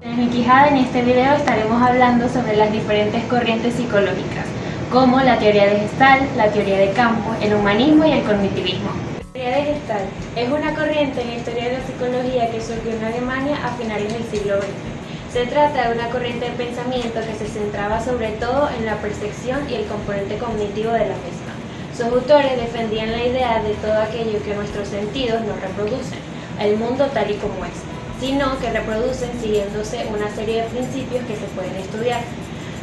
En mi Quijada, en este video estaremos hablando sobre las diferentes corrientes psicológicas, como la teoría de Gestalt, la teoría de campo, el humanismo y el cognitivismo. La teoría de Gestalt es una corriente en la historia de la psicología que surgió en Alemania a finales del siglo XX. Se trata de una corriente de pensamiento que se centraba sobre todo en la percepción y el componente cognitivo de la misma. Sus autores defendían la idea de todo aquello que nuestros sentidos nos reproducen, el mundo tal y como es, sino que reproducen siguiéndose una serie de principios que se pueden estudiar.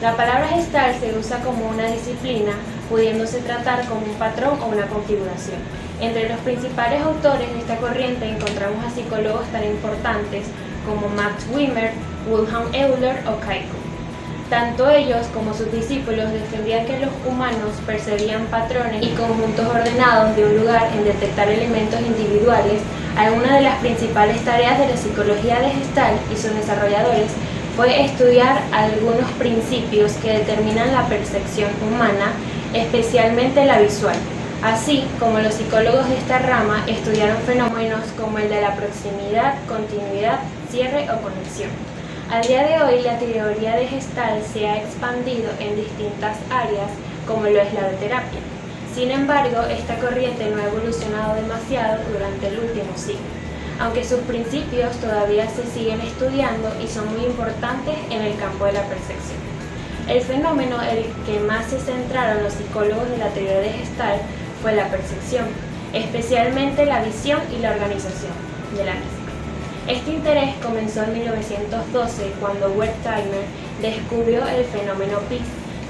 La palabra Gestalt se usa como una disciplina, pudiéndose tratar como un patrón o una configuración. Entre los principales autores de esta corriente encontramos a psicólogos tan importantes como Max Wimmer, Wilhelm Euler o Kaiku. Tanto ellos como sus discípulos defendían que los humanos percibían patrones y conjuntos ordenados de un lugar en detectar elementos individuales. Alguna de las principales tareas de la psicología de Gestalt y sus desarrolladores fue estudiar algunos principios que determinan la percepción humana, especialmente la visual. Así como los psicólogos de esta rama estudiaron fenómenos como el de la proximidad, continuidad, cierre o conexión. Al día de hoy, la teoría de Gestalt se ha expandido en distintas áreas, como lo es la de terapia. Sin embargo, esta corriente no ha evolucionado demasiado durante el último siglo, aunque sus principios todavía se siguen estudiando y son muy importantes en el campo de la percepción. El fenómeno en el que más se centraron los psicólogos de la teoría de Gestalt fue la percepción, especialmente la visión y la organización de la misma. Este interés comenzó en 1912 cuando Wertheimer descubrió el fenómeno PIS,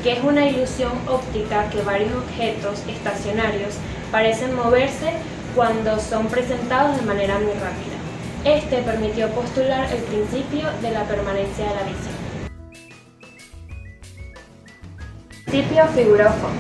que es una ilusión óptica que varios objetos estacionarios parecen moverse cuando son presentados de manera muy rápida. Este permitió postular el principio de la permanencia de la visión. Principio figura o foco.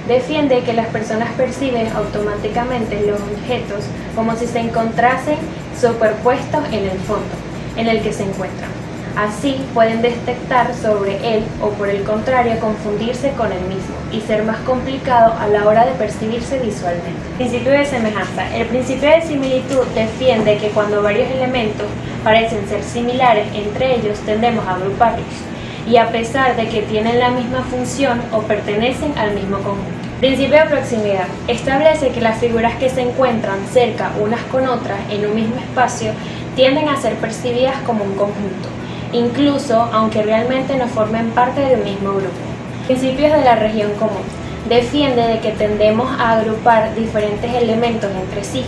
Defiende que las personas perciben automáticamente los objetos como si se encontrasen superpuestos en el fondo en el que se encuentran. Así pueden detectar sobre él o por el contrario confundirse con el mismo y ser más complicado a la hora de percibirse visualmente. Principio de semejanza. El principio de similitud defiende que cuando varios elementos parecen ser similares entre ellos tendemos a agruparlos, y a pesar de que tienen la misma función o pertenecen al mismo conjunto. Principio de proximidad. Establece que las figuras que se encuentran cerca unas con otras en un mismo espacio tienden a ser percibidas como un conjunto, incluso aunque realmente no formen parte de un mismo grupo. Principios de la región común. Defiende de que tendemos a agrupar diferentes elementos entre sí,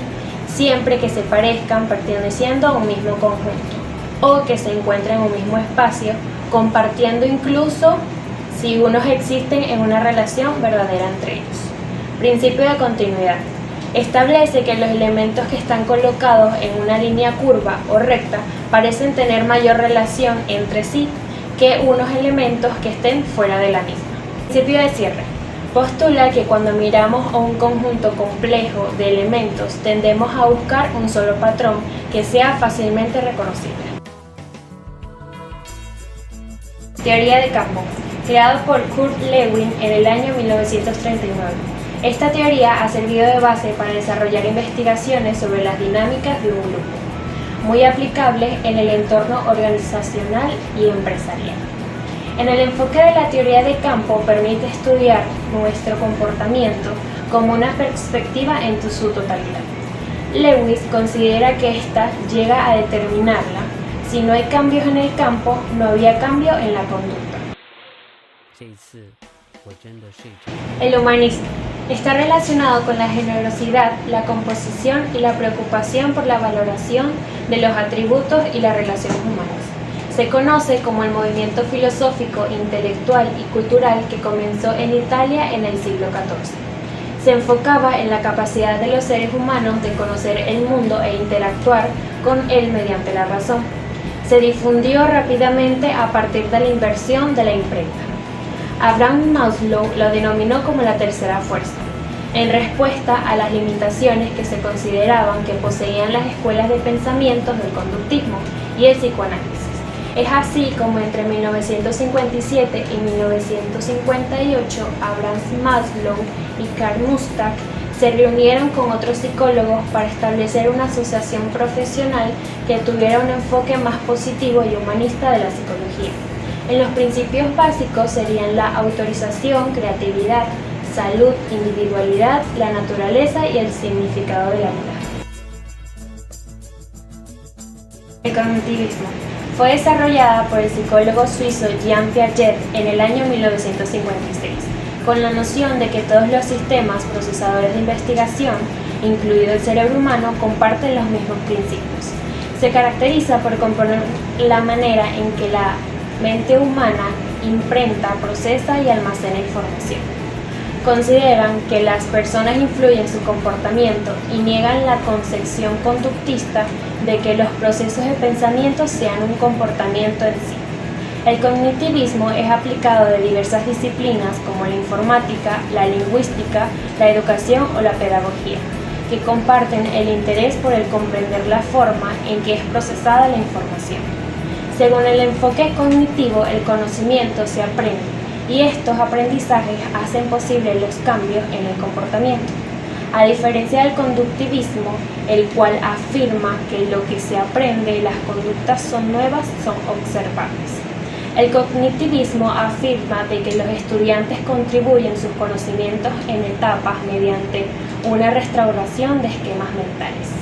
siempre que se parezcan perteneciendo a un mismo conjunto, o que se encuentren en un mismo espacio, compartiendo incluso si unos existen en una relación verdadera entre ellos. Principio de continuidad. Establece que los elementos que están colocados en una línea curva o recta parecen tener mayor relación entre sí que unos elementos que estén fuera de la misma. Principio de cierre. Postula que cuando miramos a un conjunto complejo de elementos tendemos a buscar un solo patrón que sea fácilmente reconocible. Teoría de campo, creado por Kurt Lewin en el año 1939. Esta teoría ha servido de base para desarrollar investigaciones sobre las dinámicas de un grupo, muy aplicables en el entorno organizacional y empresarial. En el enfoque de la teoría de campo permite estudiar nuestro comportamiento como una perspectiva en su totalidad. Lewis considera que ésta llega a determinarla. Si no hay cambios en el campo, no había cambio en la conducta. El humanismo está relacionado con la generosidad, la composición y la preocupación por la valoración de los atributos y las relaciones humanas. Se conoce como el movimiento filosófico, intelectual y cultural que comenzó en Italia en el siglo XIV. Se enfocaba en la capacidad de los seres humanos de conocer el mundo e interactuar con él mediante la razón. Se difundió rápidamente a partir de la invención de la imprenta. Abraham Maslow lo denominó como la tercera fuerza, en respuesta a las limitaciones que se consideraban que poseían las escuelas de pensamientos del conductismo y el psicoanálisis. Es así como entre 1957 y 1958 Abraham Maslow y Carl Gustav se reunieron con otros psicólogos para establecer una asociación profesional que tuviera un enfoque más positivo y humanista de la psicología. En los principios básicos serían la autorización, creatividad, salud, individualidad, la naturaleza y el significado de la vida. El cognitivismo fue desarrollada por el psicólogo suizo Jean Piaget en el año 1956, con la noción de que todos los sistemas procesadores de investigación, incluido el cerebro humano, comparten los mismos principios. Se caracteriza por componer la manera en que la mente humana imprenta, procesa y almacena información. Consideran que las personas influyen en su comportamiento y niegan la concepción conductista de que los procesos de pensamiento sean un comportamiento en sí. El cognitivismo es aplicado de diversas disciplinas como la informática, la lingüística, la educación o la pedagogía, que comparten el interés por el comprender la forma en que es procesada la información. Según el enfoque cognitivo, el conocimiento se aprende y estos aprendizajes hacen posibles los cambios en el comportamiento, a diferencia del conductivismo, el cual afirma que lo que se aprende y las conductas son nuevas, son observables. El cognitivismo afirma de que los estudiantes contribuyen sus conocimientos en etapas mediante una restauración de esquemas mentales.